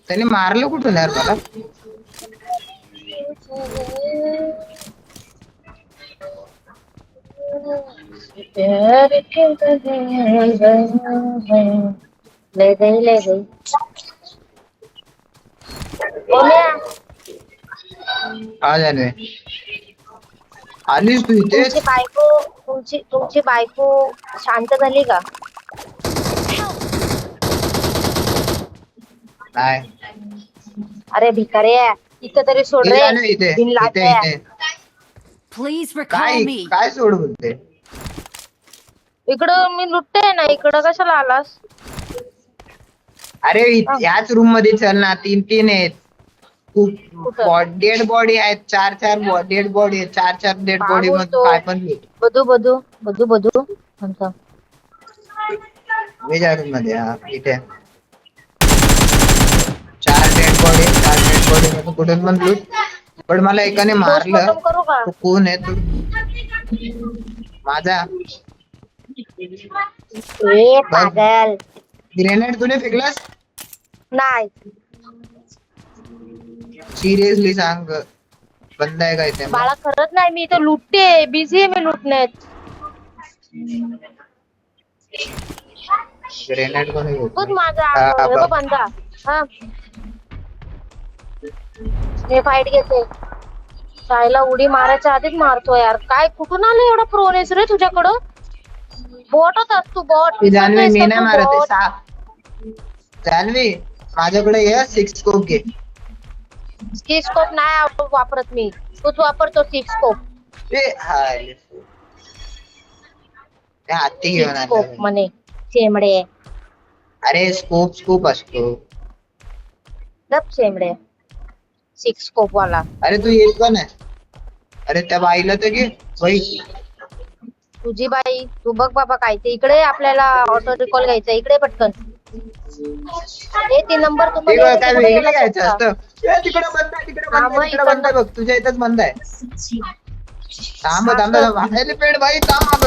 त्याने मारलं कुठून यार मला? ले गई ले गई। ओम्या आ जाने आलीस तू इथेच? तुमची बायको शांत झाली का? नाही. अरे भिकारे इथं तरी सोड हे रे। जाणवे इथे बिन इथे लाट्या इथे. Please recall काय me. काय सोड बोलते? इकडं मी लुटते ना, इकडं कशाला आलास? अरे याच रूम मध्ये चल ना, तीन तीन आहेत. कुठं? डेड बॉडी आहेत, चार चार डेड बॉडी आहेत, चार चार डेड काय बॉडी मध्ये बोलतो? काय पण भेट. बदू थांब. वेजा रूम मध्ये हा इथे चार डेड बॉडी मध्ये कुठून पण लूट. पण मला एकाने मारलं. पोस्टमॉर्टम करू का? तो कोण आहे तू? माझा ए पागल ग्रेनेड तूने फेकलास? नाही। सिरियसली सांग, बंद आहे का इथे? बाळा खरंच नाही, मी इथं लुटते, बिझी आहे मी लुटण्यात। ग्रेनेड कोणी तूच माझा हे बघ बंदा। हा मी फाईट घेते। सायला उडी मारायच्या आधीच मारतो यार। काय कुठून आलं एवढं प्रोनेस रे तुझ्याकडं? बॉटच असतो बॉट। जान्हवी मी नाही मारत आहे. जान्हवी माझ्याकडे ये, 6 स्कोप घे. स्कोप नाही वापरत मी, तूच वापरतो 6 स्कोप। हाय हाती घेऊन आला. स्कोप म्हणे चेमडे। अरे स्कोप असतो. गप चेमडे 6 स्कोप वाला। अरे तू येत पण आहे. अरे त्या बाईला तर घे बाई. तुझी बाई तू बघ बाबा काय ते। इकडे आपल्याला ऑटो रिकॉल घ्यायचा, इकडे पटकन हे 3 नंबर तू काय वेगळं घ्यायचं असतं. तिकडे बंद आहे, तिकडे बंद आहे बघ, तुझ्या इथंच बंद आहे. थांब एलिफंट बाई थांब.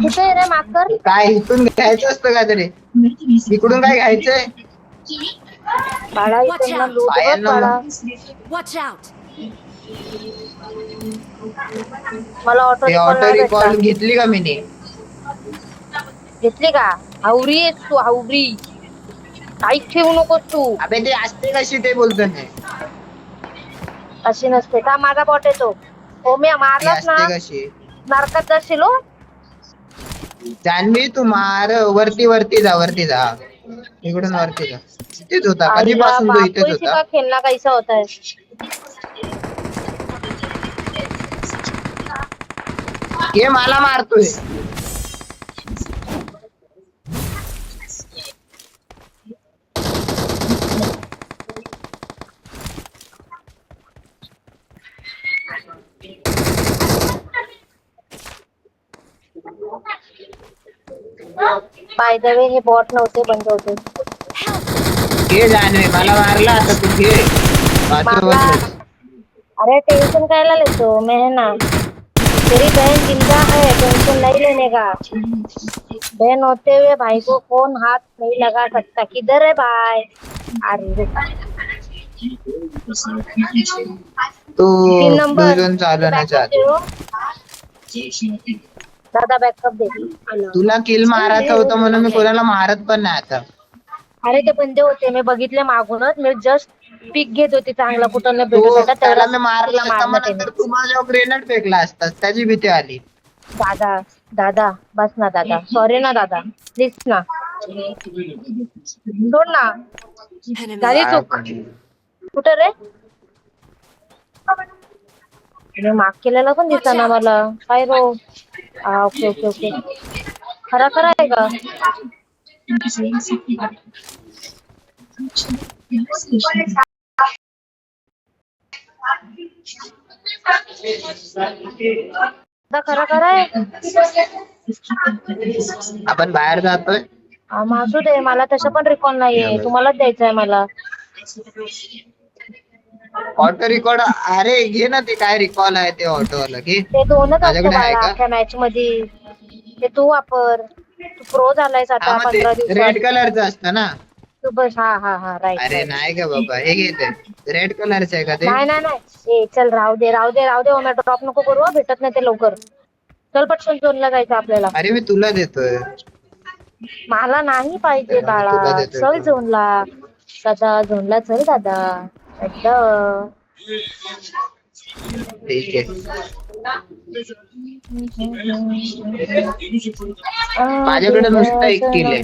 कुठे आहे रे मास्तर? काय इथून घ्यायचं असतं का तरी? इकडून काय घ्यायचंय? बाळा इकडनं लूट बघ पायांना बाळा। Watch out. मला ऑटो ऑटो रिकॉल रिकॉल घेतली का मी? घेतली का? हावरी आहेस तू, हावरी। काहीच ठेवू नकोस तू। अबे ते असते कशी ते बोलतो नाही. अशी नसते का? माझा बॉट येतो। हो मी मारलास ना, असते कशी? नरकात जाशील हो। जान्हवी तू मार, वरती जा. इकडून वरती जा. इथेच होता कधीपासून, तो इथेच होता. का खेळना कैसा होता है? हे मला मारतोय. बाय द वे हे बॉट नव्हते, बंद होते। घे जान्हवी, मला मारला आता तू घे. मारला। अरे टेंशन कायला लेतो, मैं है ना, तेरी बहन जिंदा है, टेंशन नहीं लेने का। बहन होते हुए भाई को कौन हाथ नहीं लगा सकता? किधर है भाई? अरे तू 3 नंबर दोन चालवण्या चाहते. दादा बॅकअप दे। तुला किल मारायचं होतं म्हणून मी कोणाला मारत पण नाही आता. अरे ते बंदे होते, मी बघितले मागूनच, मी जस्ट पिक घेत होती चांगला कुठं न भेटत तू होता त्याला तेवढा मी मारला असता, मग मारलं नंतर तू माझ्यावर ग्रेनेड फेकला असतास, त्याची भीती आली. दादा बस ना दादा, सॉरी ना दादा, प्लीज ना, सोड ना, झाली चूक। कुठं रे? मी माग केलेला पण दिसताना मला काय रो। ओके खरा आहे का? खरा आहे। आपण बाहेर जातोय. असू दे, मला तसं पण रिकॉल नाहीये, तुम्हालाच द्यायचंय मला। ऑटो रिकॉर्ड अरे घे ना, ते काय रिकॉल आहे ते ऑटोवाला घे. ते दोनच असते माझ्याकडे आहे बाळा का? अख्ख्या मॅच मध्ये, ते तू वापर। तू प्रो झालायस आता 15 रेड दिवसात. कलरचं असतं ना. तू बस हा राईट. अरे नाही का बाबा, हे घेते रेड कलरचं आहे का ते? नाही. ए चल राहू दे ओम्या, ड्रॉप नको करू हं, भेटत नाही ते लवकर. चल पटकन झोनला जायचं आपल्याला. अरे मी तुला देतोय. मला नाही पाहिजे तुला बाळा, देतोय चल तो. झोनला. दादा झोनला चल दादा. एकदा. ठीक आहे. माझ्याकडे नुसतं एक किल आहे.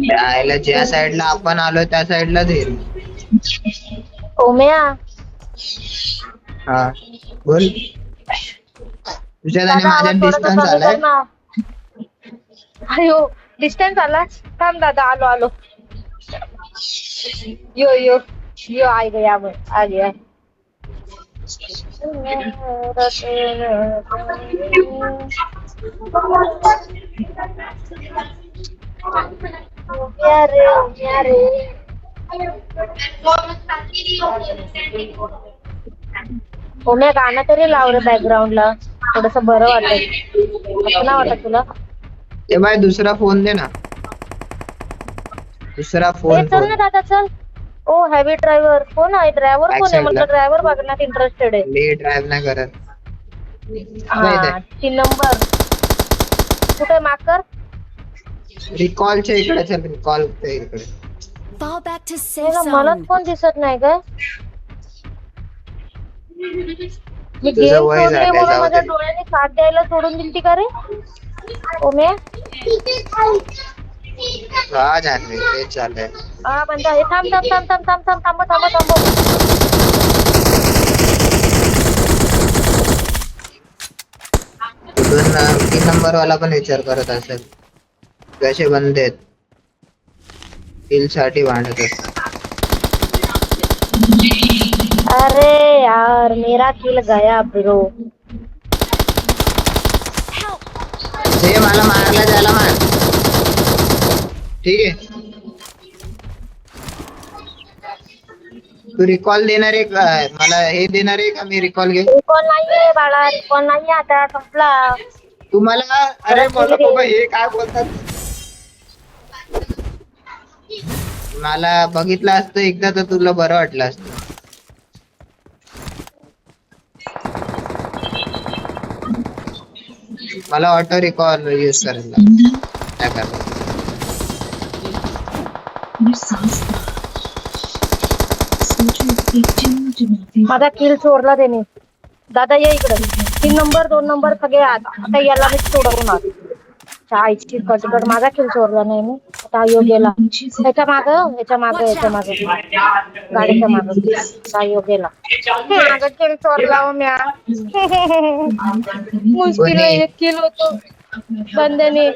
त्याला ज्या साईडला आपण आलो त्या साईडलाच येईल. ओम्या हा बोल. तुझ्यात आणि दादा माझ्यात आवाज थोडासा डिस्टन्स कमी आलाय. कर ना. अयो डिस्टन्स आला. थांब दादा, आलो. यो आ गया मैं, आ गया. प्यारे ओम्या गाणं तरी लाव रे बॅकग्राऊंडला, थोडस बरं वाटेल. असं नाही वाटत तुला? ते बाय दुसरा फोन दे ना. दुसरा फोन चल ना दादा चल. ओ हेवी ड्रायव्हर कोण आहे? ड्रायव्हर कोण आहे? म्हटलं ड्रायव्हर बघण्यात इंटरेस्टेड आहे. मी ड्राईव्ह नाही करत. हा 3 नंबर कुठे मार्कर? रिकॉलच्या इकडे चल. रिकॉलच्या इकडे. Fall back to safe मला zone. कोण दिसत नाही काय? मी तुझं गेम वय सोडली झालंय, म्हणून जाऊ माझ्या दे. डोळ्याने साथ द्यायला सोडून दिली का रे ओम्या? हा जान्हवी, तेच चाललंय. हा बंद आहे. थांब. तिथून 3 नंबर वाला पण विचार करत असेल कसे बंदे आहेत. किल साठी भांडत असतात. अरे यार मेरा किल गया ब्रो. ते मला मारला, त्याला मार. ठीक आहे. तू रिकॉल देणार आहे का? मला हे देणार आहे का मी रिकॉल घे? रिकॉल नाहीये बाळा, रिकॉल नाहीये आता, संपला. तुम्हाला अरे मला बाबा हे काय बोलतात. मला बघितलं असतं एकदा तर तुला बरं वाटलं असतं. मला ऑटो रिकॉल यूज करायला काय करणार. माझा किल चोरला त्याने. दादा ये इकडे. 3 नंबर 2 नंबर सगळे आता याला मी सोडवून आलो. आईची कटकट, माझा किल चोरला नाही मी. आता योग्यला ह्याच्या माग गाडीच्या माग योग्यला माझा किल चोरला हो म्या. मुश्किल एक किल होतो बंद्याने.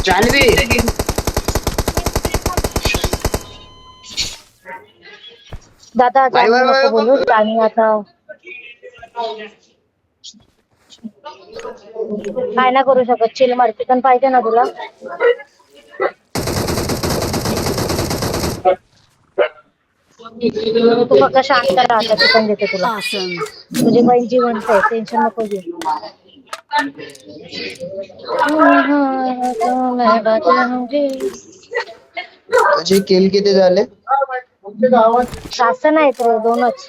जान्हवी दादा बाय, बाय, बाय, नको बोलू. जाणी आता काय नाही करू शकत. चिल मारती पण पाहिजे ना तुला. तू फक्त शांत राहा, चिकन देते तुला. Awesome. तुझी बहीण जिवंत आहे, टेन्शन नको घेऊ. तुझे किल किती झाले? शासन आहेत रे, 2च.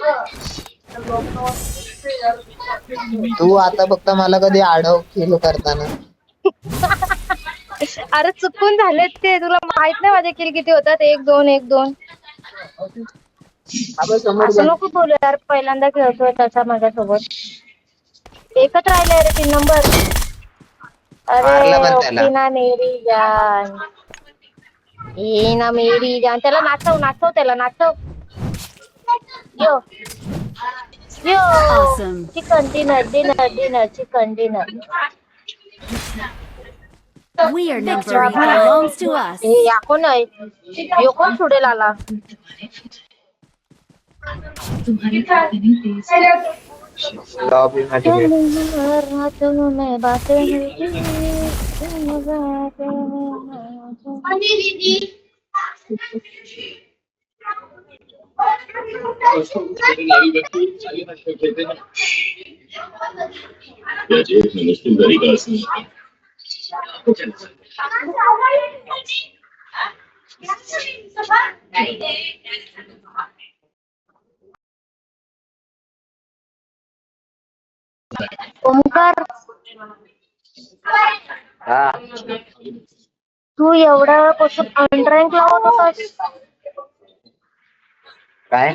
तू आता फक्त मला कधी आडव किल करताना. अरे चुकून झालेत ते, तुला माहित नाही माझे किल किती होतात. 1 2 1 2. असं नको बोलू यार, पहिल्यांदा खेळतोय तसा माझ्यासोबत. एकच राहिलंय रे 3 नंबर. मारला पण त्याला. अरे मेरी जान. ए ना मेरी जान, त्याला नाचव त्याला नाचव. यो यो Awesome. Chicken dinner chicken dinner. We are victory belongs to us. हे या कोण आहे? यो कोण सोडेल आला? लॉबी मध्ये गेलो. रातों में बातें होती याची एक मुश्किल तरीका असेल. ओमकार, हा तू एवढ्या वेळापासून अनरँक लावत होतास. काय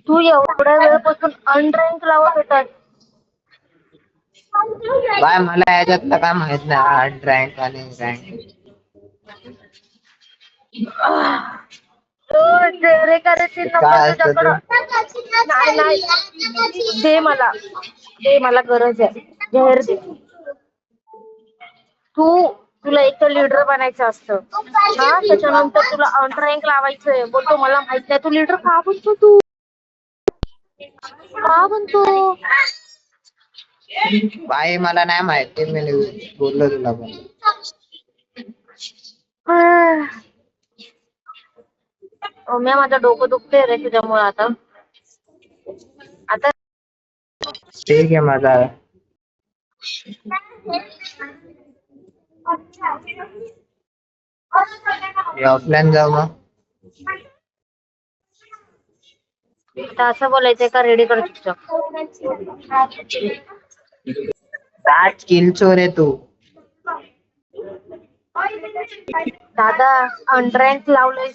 तू एवढ्या वेळापासून अनरँक लावत होतास. बाय मला याच्यातलं काय माहित नाही रँक आणि रँक. चेहरे करायचे काय नंबर असतं तुझ्याकडं. नाही दे मला गरज आहे. जाहीर दे. तुला एक तर लीडर बनायचं असतं हा, त्याच्यानंतर तुला अनरँक लावायचंय. बोलतो मला माहित नाही. तू लीडर का बनतो? तू का बनतो? बाई मला नाही माहिती, मी बोललो तुला पण. ओम्या, माझं डोकं दुखतंय रे तुझ्यामुळे आता. ठीक आहे माझा. ऑफलाईन जाऊ मग. आता असं बोलायचंय का? रेडी कर चुपचाप. 7 किल चोर आहे तू. दादा अनरँक लावलंय,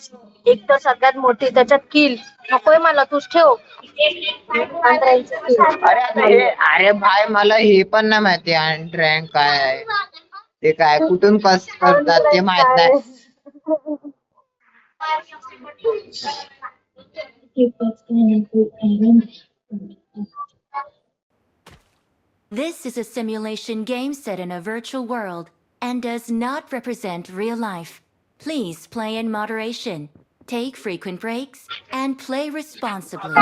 एक तर सगळ्यात मोठी, त्याच्यात किल नकोय मला. तूच ठेव अनरँक किल. अरे भाई मला हे पण नाही माहिती रँक काय आहे ते, काय कुठून कस करतात ते माहित नाही. This is a simulation game set in a virtual world and does not represent real life. Please play in moderation, take frequent breaks, and play responsibly.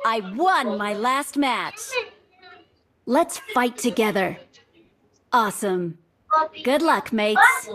I won my last match. Let's fight together. Awesome. Good luck, mates.